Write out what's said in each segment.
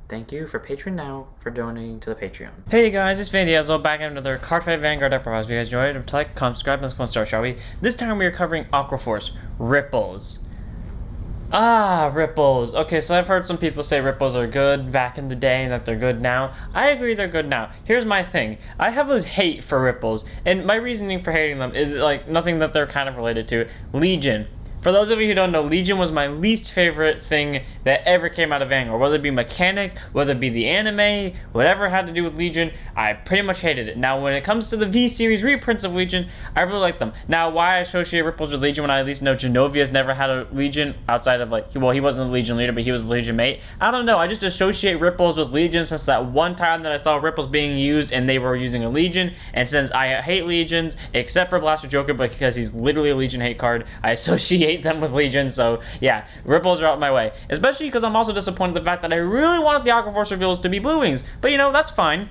Thank you for Patreon now for donating to the Patreon. Hey guys, it's Van Diesel back in another Card Fight Vanguard Enterprise. If you guys enjoyed it, like, comment, subscribe, and let's start, shall we? This time we are covering Aqua Force Ripples. Ripples. Okay, so I've heard some people say Ripples are good back in the day and that they're good now. I agree they're good now. Here's my thing. I have a hate for Ripples, and my reasoning for hating them is like nothing that they're kind of related to. Legion. For those of you who don't know, Legion was my least favorite thing that ever came out of Vanguard. Whether it be mechanic, whether it be the anime, whatever had to do with Legion, I pretty much hated it. Now, when it comes to the V-Series reprints of Legion, I really like them. Now, why I associate Ripples with Legion when I at least know Genovia's never had a Legion outside of, like, well, he wasn't the Legion leader, but he was the Legion mate. I don't know. I just associate Ripples with Legion since that one time that I saw Ripples being used and they were using a Legion. And since I hate Legions, except for Blaster Joker, because he's literally a Legion hate card, I associate them with Legion. So yeah, Ripples are out my way, especially because I'm also disappointed in the fact that I really wanted the Aqua Force reveals to be Blue Wings, but you know, that's fine.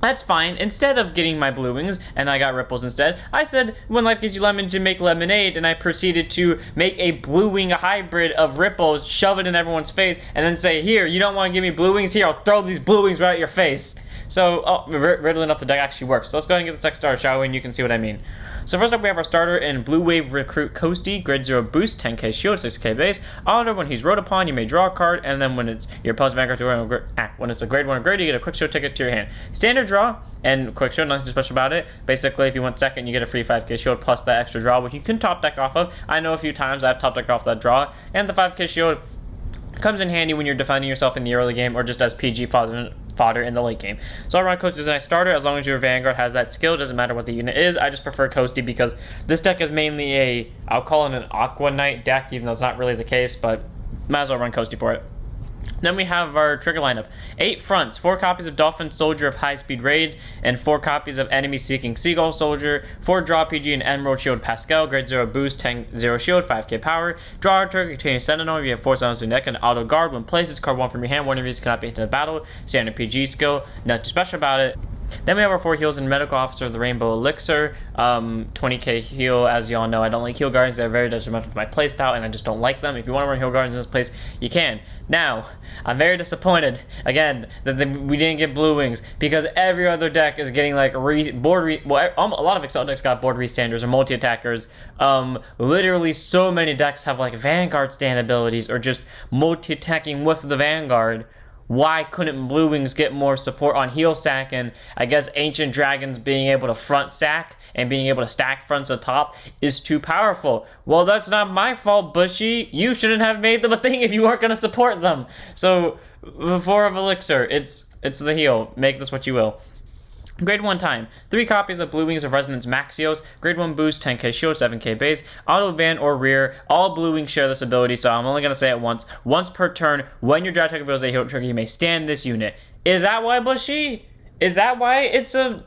That's fine. Instead of getting my Blue Wings, and I got Ripples instead, I said, when life gives you lemon, to make lemonade, and I proceeded to make a Blue Wing hybrid of Ripples, shove it in everyone's face, and then say, here, you don't want to give me Blue Wings? Here, I'll throw these Blue Wings right at your face. So, riddling up the deck actually works. So let's go ahead and get this deck started, shall we? And you can see what I mean. So first up, we have our starter in Blue Wave Recruit Coasty, grade 0 boost, 10k shield, 6k base. Auto, when he's rode upon, you may draw a card, and then when it's your opponent's Vanguard, when it's a grade 1 or grade, you get a quick show ticket to your hand. Standard draw and quick show, nothing special about it. Basically, if you want second, you get a free 5k shield plus that extra draw, which you can top deck off of. I know a few times I've top decked off that draw, and the 5k shield comes in handy when you're defending yourself in the early game or just as PG fodder in the late game. So I run Coasty as a nice starter as long as your Vanguard has that skill. It doesn't matter what the unit is. I just prefer Coasty because this deck is mainly I'll call it an Aqua Knight deck, even though it's not really the case, but might as well run Coasty for it. Then we have our trigger lineup. 8 fronts, 4 copies of Dolphin Soldier of High Speed Raids, and 4 copies of Enemy Seeking Seagull Soldier, 4 Draw PG and Emerald Shield Pascal, grade 0 boost, 10-0 shield, 5k power. Draw trigger containing Sentinel, you have 4 sounds in the deck, and auto guard. When placed, it's card 1 from your hand, one of these cannot be hit in the battle. Standard PG skill, nothing too special about it. Then we have our 4 heals and Medical Officer of the Rainbow Elixir, 20k heal. As y'all know, I don't like heal guardians. They're very detrimental to my playstyle, and I just don't like them. If you want to run heal guardians in this place, you can. Now, I'm very disappointed, again, that we didn't get Blue Wings, because every other deck is getting like a lot of Excel decks got board restanders or multi-attackers. Literally so many decks have like Vanguard stand abilities or just multi-attacking with the Vanguard. Why couldn't Blue Wings get more support on heal sack? And I guess Ancient Dragons being able to front sack and being able to stack fronts atop is too powerful. Well, that's not my fault, Bushy. You shouldn't have made them a thing if you weren't going to support them. So, 4 of Elixir, it's the heal. Make this what you will. Grade 1 time, 3 copies of Blue Wings of Resonance Maxios, grade 1 boost, 10k shield, 7k base, auto van or rear. All Blue Wings share this ability, so I'm only going to say it once. Once per turn, when your draft trigger reveals a heal trigger, you may stand this unit. Is that why, Bushy? Is that why it's a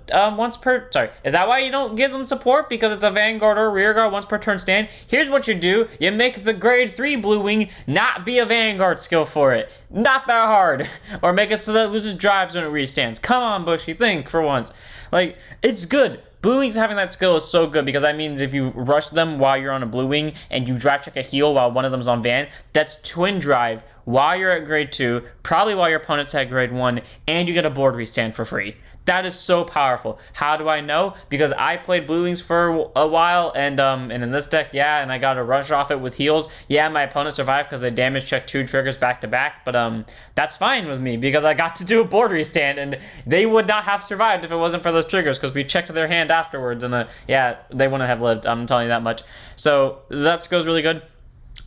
is that why you don't give them support? Because it's a Vanguard or rear guard once per turn stand? Here's what you do. You make the grade 3 Blue Wing not be a Vanguard skill for it. Not that hard. Or make it so that it loses drives when it restands. Come on, Bushy, think for once. Like, it's good. Blue Wings having that skill is so good because that means if you rush them while you're on a Blue Wing and you drive check a heal while one of them's on van, that's twin drive while you're at grade 2, probably while your opponent's at grade 1, and you get a board restand for free. That is so powerful. How do I know? Because I played Blue Wings for a while, and in this deck, yeah, and I got a rush off it with heals. Yeah, my opponent survived because they damage checked 2 triggers back to back, but that's fine with me because I got to do a board restand, and they would not have survived if it wasn't for those triggers because we checked their hand afterwards, and yeah, they wouldn't have lived. I'm telling you that much. So that skill's really good.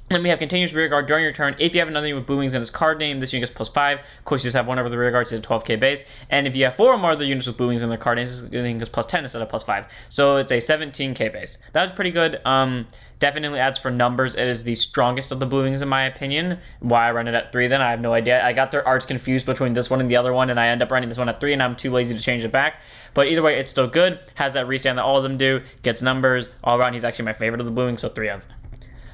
Then we have continuous rear guard during your turn. If you have another unit with Blue Wings in its card name, this unit gets +5. Of course, you just have one over the rear guard, so it's a 12k base. And if you have 4 or more other units with Blue Wings in their card names, this unit gets +10 instead of +5. So it's a 17k base. That was pretty good. Definitely adds for numbers. It is the strongest of the Blue Wings in my opinion. Why I run it at 3 then, I have no idea. I got their arts confused between this one and the other one, and I end up running this one at 3, and I'm too lazy to change it back. But either way, it's still good. Has that restand that all of them do. Gets numbers. All around, he's actually my favorite of the Blue Wings, so 3 of.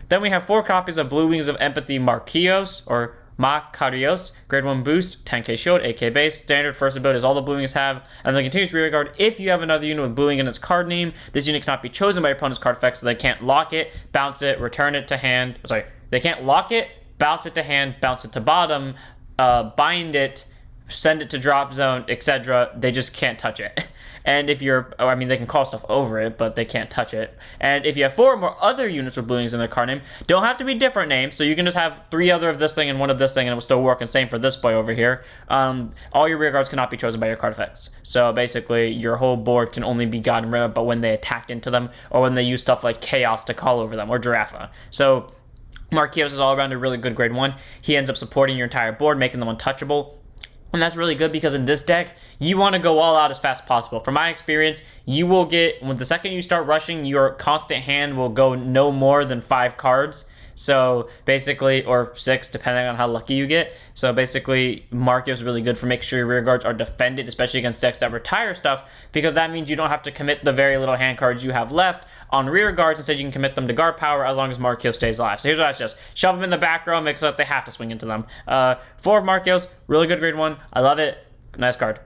Then we have 4 copies of Blue Wings of Empathy Marquios, or Macarios, grade 1 boost, 10k shield, 8k base. Standard first ability is all the Blue Wings have. And then continuous rear guard. If you have another unit with Blue Wing in its card name, this unit cannot be chosen by your opponent's card effect, so they can't lock it, bounce it, return it to hand. Sorry, they can't lock it, bounce it to hand, bounce it to bottom, bind it, send it to drop zone, etc. They just can't touch it. And if you're, I mean, they can call stuff over it, but they can't touch it. And if you have 4 or more other units with blue wings in their card name, don't have to be different names. So you can just have 3 other of this thing and 1 of this thing, and it will still work. And same for this boy over here. All your rear guards cannot be chosen by your card effects. So basically, your whole board can only be gotten rid of, but when they attack into them, or when they use stuff like Chaos to call over them, or Giraffa. So Marquios is all around a really good grade 1. He ends up supporting your entire board, making them untouchable. And that's really good because in this deck, you want to go all out as fast as possible. From my experience, you will get, when the second you start rushing, your constant hand will go no more than 5 cards. So basically, or 6, depending on how lucky you get. So basically, Marquio is really good for making sure your rear guards are defended, especially against decks that retire stuff, because that means you don't have to commit the very little hand cards you have left on rear guards. Instead, you can commit them to guard power as long as Marquio stays alive. So here's what I suggest. Shove them in the back row, make so that they have to swing into them. 4 of Marquios, really good grade 1. I love it. Nice card.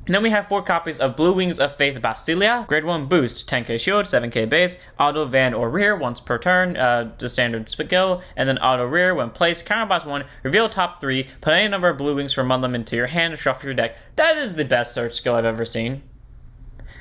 And then we have 4 copies of Blue Wings of Faith Basilia. Grade 1 boost, 10k shield, 7k base, auto van or rear once per turn, the standard skill, and then auto rear when placed, counterblast 1, reveal top 3, put any number of Blue Wings from among them into your hand and shuffle your deck. That is the best search skill I've ever seen.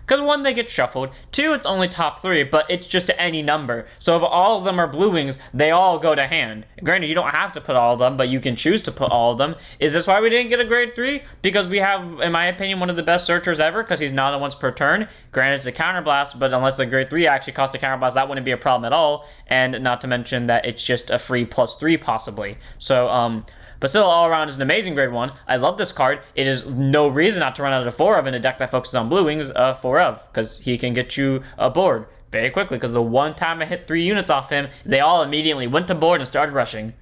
Because 1, they get shuffled. 2, it's only top 3, but it's just to any number. So if all of them are Blue Wings, they all go to hand. Granted, you don't have to put all of them, but you can choose to put all of them. Is this why we didn't get a grade 3? Because we have, in my opinion, one of the best searchers ever, because he's not a once per turn. Granted, it's a counterblast, but unless the grade 3 actually cost a counterblast, that wouldn't be a problem at all. And not to mention that it's just a free +3 possibly. So, Basilia all around is an amazing grade 1. I love this card. It is no reason not to run out of 4 of in a deck that focuses on Blue Wings, 4 of, because he can get you a board very quickly, because the one time I hit 3 units off him, they all immediately went to board and started rushing.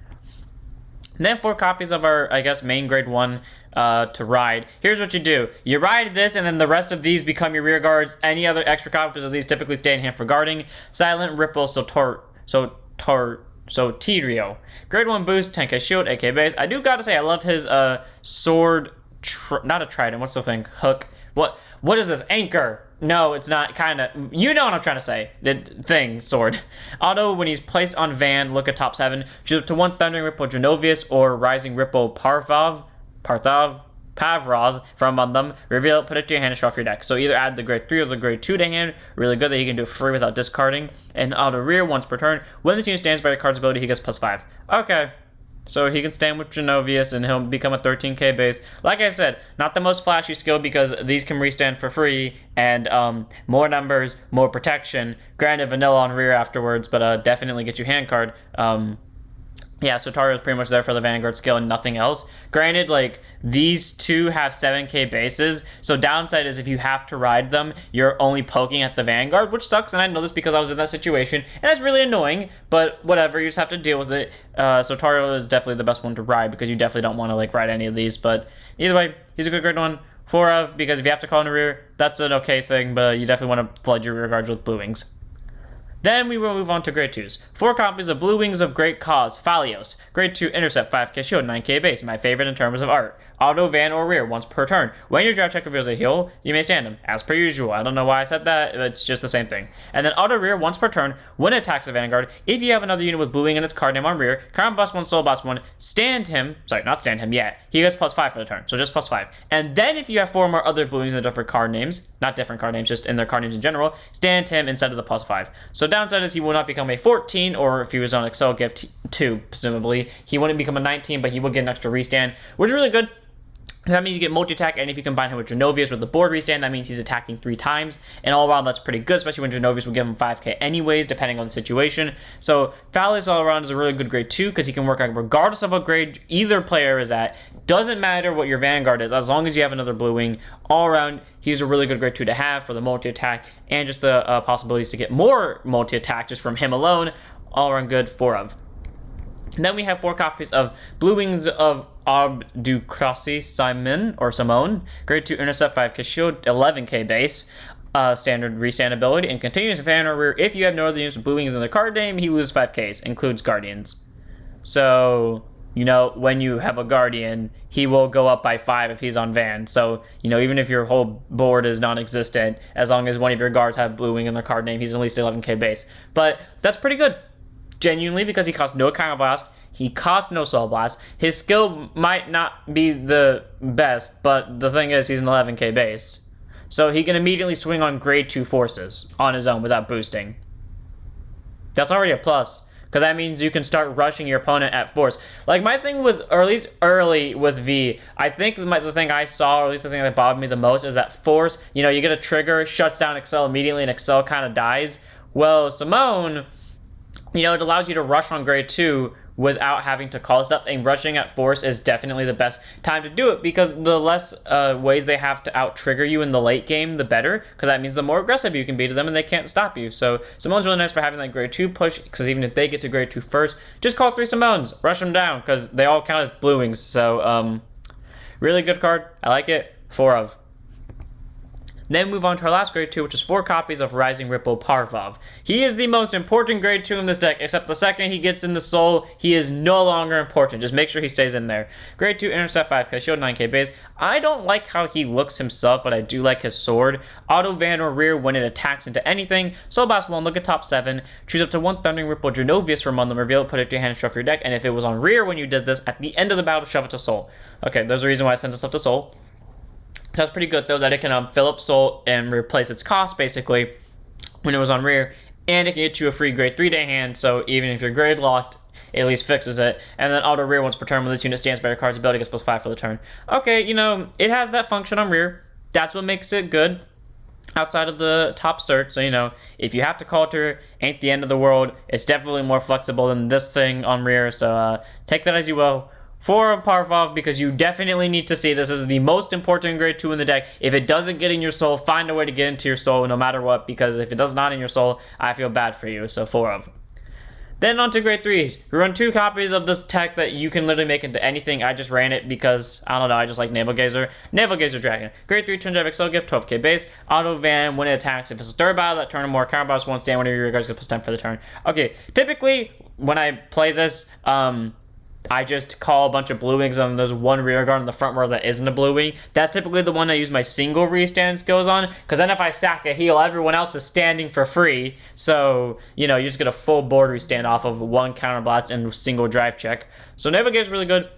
And then 4 copies of our, I guess, main grade 1 to ride. Here's what you do. You ride this, and then the rest of these become your rear guards. Any other extra copies of these typically stay in hand for guarding. Silent, Ripple, Tirio. Grade 1 boost, 10k shield, 8k base. I do gotta say, I love his sword, not a trident, what's the thing? Hook. What is this? Anchor. No, it's not, kinda. You know what I'm trying to say. The thing, sword. Auto, when he's placed on Van, look at top 7. Choose up to 1 Thundering Ripple Genovius or Rising Ripple Pavroth from among them. Reveal it, put it to your hand, and shuffle your deck. So either add the grade 3 or the grade 2 to hand. Really good that he can do it for free without discarding. And auto rear once per turn. When this unit stands by your card's ability, he gets +5. Okay. So he can stand with Genovius and he'll become a 13k base. Like I said, not the most flashy skill because these can restand for free and more numbers, more protection. Granted, vanilla on rear afterwards, but definitely get you hand card. Yeah, so Tirio is pretty much there for the Vanguard skill and nothing else. Granted, like, these 2 have 7k bases, so downside is if you have to ride them, you're only poking at the Vanguard, which sucks, and I know this because I was in that situation, and that's really annoying, but whatever, you just have to deal with it. So Tirio is definitely the best one to ride, because you definitely don't want to, like, ride any of these, but either way, he's a good grade 1. 4 of, because if you have to call in the rear, that's an okay thing, but you definitely want to flood your rear guards with Blue Wings. Then we will move on to grade 2s. 4 copies of Blue Wings of Great Cause, Fallios. Grade 2 intercept, 5k shield, 9k base. My favorite in terms of art. Auto, van, or rear once per turn. When your draft check reveals a heal, you may stand him, as per usual. I don't know why I said that, it's just the same thing. And then auto rear once per turn, when it attacks a Vanguard, if you have another unit with Blue Wing in its card name on rear, Crown Boss 1, Soul Boss 1, stand him, sorry, not stand him yet, he gets +5 for the turn, so just +5. And then if you have 4 more other Blue Wings in different card names, not different card names, just in their card names in general, stand him instead of the +5. So downside is he will not become a 14, or if he was on Excel Gift 2, presumably, he wouldn't become a 19, but he would get an extra restand, which is really good. That means you get multi-attack, and if you combine him with Genovius with the board restand, that means he's attacking 3 times. And all around, that's pretty good, especially when Genovius will give him 5k anyways, depending on the situation. So Fallios all around is a really good grade 2, because he can work on regardless of what grade either player is at. Doesn't matter what your Vanguard is, as long as you have another Blue Wing. All around, he's a really good grade 2 to have for the multi-attack, and just the possibilities to get more multi-attack just from him alone. All around good, 4 of. And then we have 4 copies of Blue Wings of Abducrasi Simone, grade 2 intercept, 5k shield, 11k base, standard restand ability, and continuous fan or rear. If you have no other units with Blue Wings in their card name, he loses 5ks, includes Guardians. So, you know, when you have a Guardian, he will go up by 5 if he's on Van. So, you know, even if your whole board is non-existent, as long as one of your guards have Blue Wing in their card name, he's at least 11k base. But that's pretty good. Genuinely, because he costs no counterblast, He costs no Soul Blast. His skill might not be the best, but the thing is, he's an 11k base. So he can immediately swing on grade 2 forces on his own without boosting. That's already a plus. Because that means you can start rushing your opponent at force. Like, my thing with, or at least early with V, I think the thing I saw, or at least the thing that bothered me the most, is that force, you know, you get a trigger, shuts down Excel immediately, and Excel kind of dies. Well, Simone, you know, it allows you to rush on grade 2 without having to call stuff, and rushing at force is definitely the best time to do it, because the less ways they have to out-trigger you in the late game, the better, because that means the more aggressive you can be to them and they can't stop you. So Simone's really nice for having that grade 2 push, because even if they get to grade 2 first, just call 3 Simones, rush them down, because they all count as blue wings. So really good card, I like it, 4 of. Then move on to our last grade 2, which is 4 copies of Rising Ripple Parvov. He is the most important grade 2 in this deck, except the second he gets in the soul, he is no longer important. Just make sure he stays in there. Grade 2, intercept 5k, shield 9k base. I don't like how he looks himself, but I do like his sword. Auto van or rear when it attacks into anything. Soul Blast 1, look at top 7. Choose up to 1 Thundering Ripple Genovius from among them, reveal it, put it to your hand, and shuffle your deck. And if it was on rear when you did this, at the end of the battle, shove it to soul. Okay, there's a reason why I sent this up to soul. That's pretty good, though, that it can fill up soul and replace its cost, basically, when it was on rear. And it can get you a free grade 3-day hand, so even if you're grade locked, it at least fixes it. And then auto rear once per turn when this unit stands by your card's ability, gets +5 for the turn. Okay, you know, it has that function on rear. That's what makes it good outside of the top search. So, you know, if you have to call to her, ain't the end of the world. It's definitely more flexible than this thing on rear, so take that as you will. 4 of Parvov, because you definitely need to see this. This is the most important grade 2 in the deck. If it doesn't get in your soul, find a way to get into your soul no matter what, because if it does not in your soul, I feel bad for you. So 4 of. Then on to grade 3s. We run 2 copies of this tech that you can literally make into anything. I just ran it because, I don't know, I just like Navel Gazer. Navel Gazer Dragon. Grade 3, turn drive Excel gift, 12k base. Auto van when it attacks. If it's a third battle that turn or more, counter boss won't stand whenever your guards get +10 for the turn. Okay, typically, when I play this, I just call a bunch of blue wings, and there's one rear guard in the front row that isn't a blue wing. That's typically the one I use my single restand skills on, because then if I sack a heal, everyone else is standing for free. So, you know, you just get a full board restand off of 1 counter blast and single drive check. So Navigator is really good.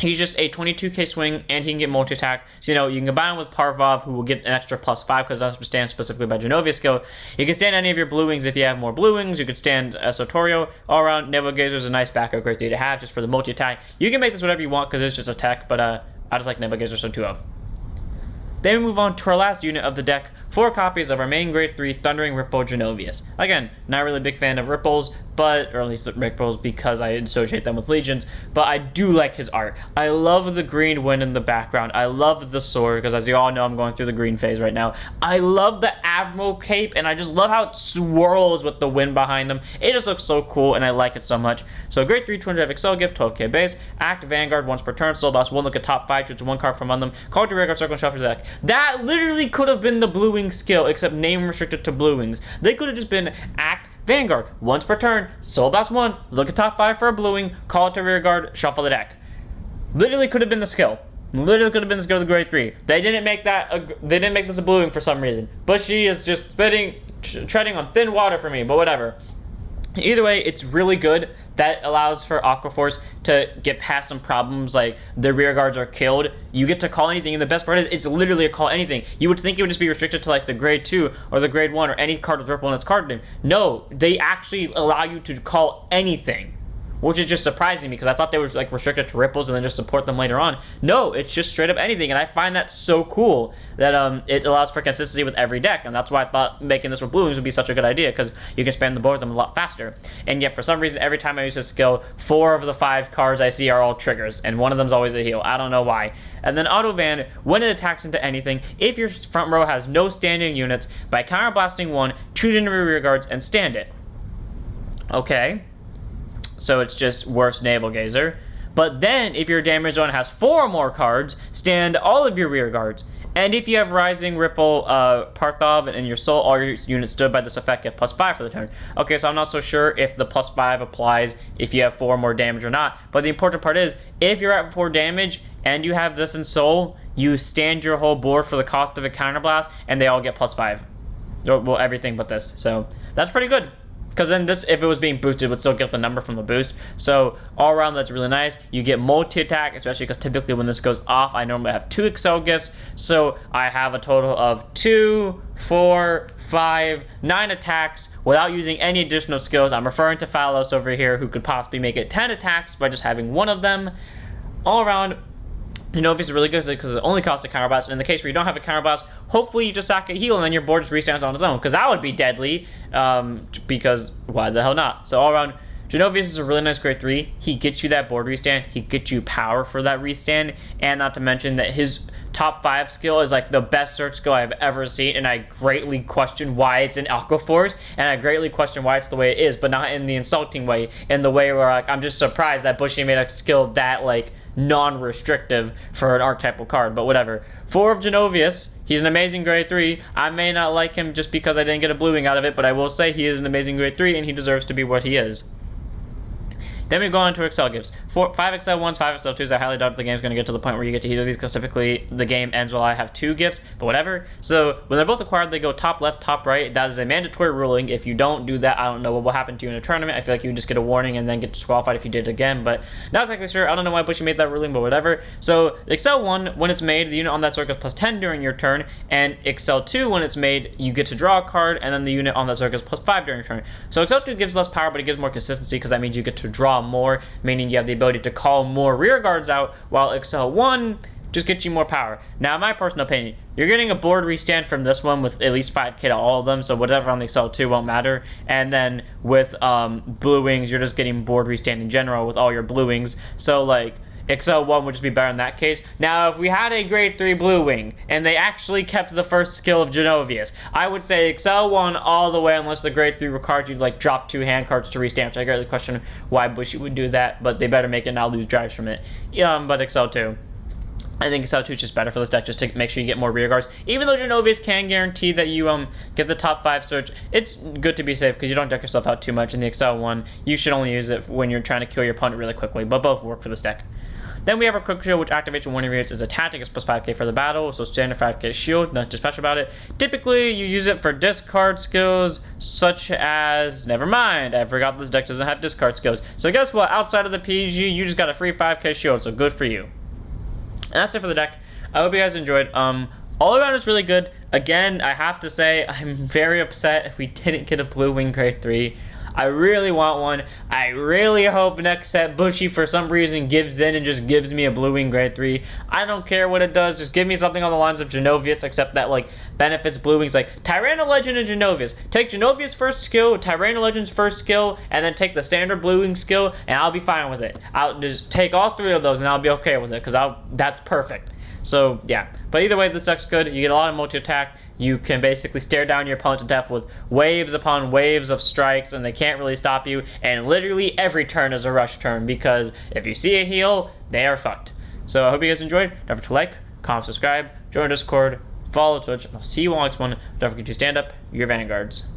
He's just a 22k swing, and he can get multi-attack. So, you know, you can combine him with Parvov, who will get an extra +5 because it doesn't stand specifically by Genovia's skill. You can stand any of your blue wings if you have more blue wings. You can stand Sotorio. All around, Navigator is a nice backup grade 3 to have just for the multi-attack. You can make this whatever you want because it's just a tech, but I just like Navigator, so 2 of. Then we move on to our last unit of the deck, 4 copies of our main grade 3 Thundering Ripple Genovius. Again, not really a big fan of Ripples, or at least Ripples because I associate them with Legions, but I do like his art. I love the green wind in the background. I love the sword, because as you all know, I'm going through the green phase right now. I love the Admiral cape, and I just love how it swirls with the wind behind them. It just looks so cool, and I like it so much. So grade 3, 200 Excel gift, 12k base. Act Vanguard once per turn. Soul Boss 1, look at top 5, choose 1 card from among them. Call to rear guard, circle, and shuffle your deck. That literally could have been the blue wing skill, except name restricted to blue wings. They could have just been Act Vanguard once per turn, Soul Blast 1, look at top 5 for a blue wing, call it to rear guard, shuffle the deck. Literally could have been the skill. Literally could have been the skill of the grade 3. They didn't make this a blue wing for some reason. But she is just treading on thin water for me, but whatever. Either way, it's really good. That allows for Aqua Force to get past some problems, like the rear guards are killed. You get to call anything, and the best part is it's literally a call anything. You would think it would just be restricted to like the grade 2 or the grade 1 or any card with Ripple in its card name. No, they actually allow you to call anything, which is just surprising me because I thought they were like restricted to Ripples and then just support them later on. No, it's just straight up anything, and I find that so cool that it allows for consistency with every deck, and that's why I thought making this with blue wings would be such a good idea, because you can spam the board with them a lot faster. And yet for some reason, every time I use this skill, 4 of the 5 cards I see are all triggers, and one of them's always a heal. I don't know why. And then Auto Van, when it attacks into anything, if your front row has no standing units, by counter blasting 1, choose into rear guards and stand it. Okay. So it's just worse Navel Gazer. But then, if your damage zone has 4 more cards, stand all of your rear guards. And if you have Rising Ripple Parthov in your soul, all your units stood by this effect get +5 for the turn. Okay, so I'm not so sure if the +5 applies if you have 4 more damage or not. But the important part is, if you're at 4 damage and you have this in soul, you stand your whole board for the cost of a counterblast, and they all get +5. Well, everything but this. So that's pretty good. Because then this, if it was being boosted, would still get the number from the boost. So all around, that's really nice. You get multi-attack, especially because typically when this goes off, I normally have 2 Excel gifts. So I have a total of 2, 4, 5, 9 attacks without using any additional skills. I'm referring to Fallios over here, who could possibly make it 10 attacks by just having one of them. All around, Genovius is really good because it only costs a counter blast. And in the case where you don't have a counter blast, hopefully you just sack a heal and then your board just restands on its own, because that would be deadly. Because why the hell not? So all around, Genovius is a really nice grade 3. He gets you that board restand. He gets you power for that restand. And not to mention that his top 5 skill is like the best search skill I've ever seen. And I greatly question why it's in Aqua Force. And I greatly question why it's the way it is, but not in the insulting way. In the way where like, I'm just surprised that Bushy made a skill that like non-restrictive for an archetypal card, but whatever. 4 of Genovius, he's an amazing grade 3. I may not like him just because I didn't get a blue wing out of it, but I will say he is an amazing grade 3 and he deserves to be what he is. Then we go on to Excel gifts. 5 Excel 1s, 5 Excel 2s. I highly doubt the game's going to get to the point where you get to either these, because typically the game ends while I have 2 gifts, but whatever. So when they're both acquired, they go top left, top right. That is a mandatory ruling. If you don't do that, I don't know what will happen to you in a tournament. I feel like you would just get a warning and then get disqualified if you did it again, but not exactly sure. I don't know why Bushy made that ruling, but whatever. So Excel 1, when it's made, the unit on that circle is plus 10 during your turn, and Excel 2, when it's made, you get to draw a card, and then the unit on that circle is plus 5 during your turn. So Excel 2 gives less power, but it gives more consistency, because that means you get to draw more, meaning you have the ability to call more rear guards out, while Excel 1 just gets you more power. Now, in my personal opinion, you're getting a board restand from this one with at least 5k to all of them, so whatever on the Excel 2 won't matter. And then with blue wings, you're just getting board restand in general with all your blue wings. So like Excel 1 would just be better in that case. Now, if we had a grade 3 blue wing, and they actually kept the first skill of Genovius, I would say Excel 1 all the way, unless the grade 3 required you to like drop 2 hand cards to restand, which I greatly question why Bushy would do that, but they better make it not lose drives from it. But Excel 2. I think Excel 2 is just better for this deck, just to make sure you get more rear guards. Even though Genovius can guarantee that you get the top 5 search, it's good to be safe because you don't deck yourself out too much. In the Excel 1, you should only use it when you're trying to kill your opponent really quickly, but both work for this deck. Then we have our quick shield, which activates when one of your units is attacked. It gets plus 5k for the battle, so standard 5k shield, nothing too special about it. Typically, you use it for discard skills, such as... Never mind, I forgot this deck doesn't have discard skills. So guess what? Outside of the PG, you just got a free 5k shield, so good for you. And that's it for the deck. I hope you guys enjoyed. All around it's really good. Again, I have to say, I'm very upset if we didn't get a blue wing grade 3. I really want one. I really hope next set Bushy for some reason gives in and just gives me a blue wing grade 3. I don't care what it does. Just give me something on the lines of Genovius, except that like benefits blue wings, like Tyranno Legend and Genovius. Take Genovius' first skill, Tyranno Legend's first skill, and then take the standard blue wing skill, and I'll be fine with it. I'll just take all 3 of those and I'll be okay with it, because that's perfect. So yeah, but either way, this deck's good. You get a lot of multi-attack. You can basically stare down your opponent to death with waves upon waves of strikes, and they can't really stop you. And literally every turn is a rush turn, because if you see a heal, they are fucked. So I hope you guys enjoyed. Don't forget to like, comment, subscribe, join Discord, follow Twitch, and I'll see you all next one. Don't forget to stand up your vanguards.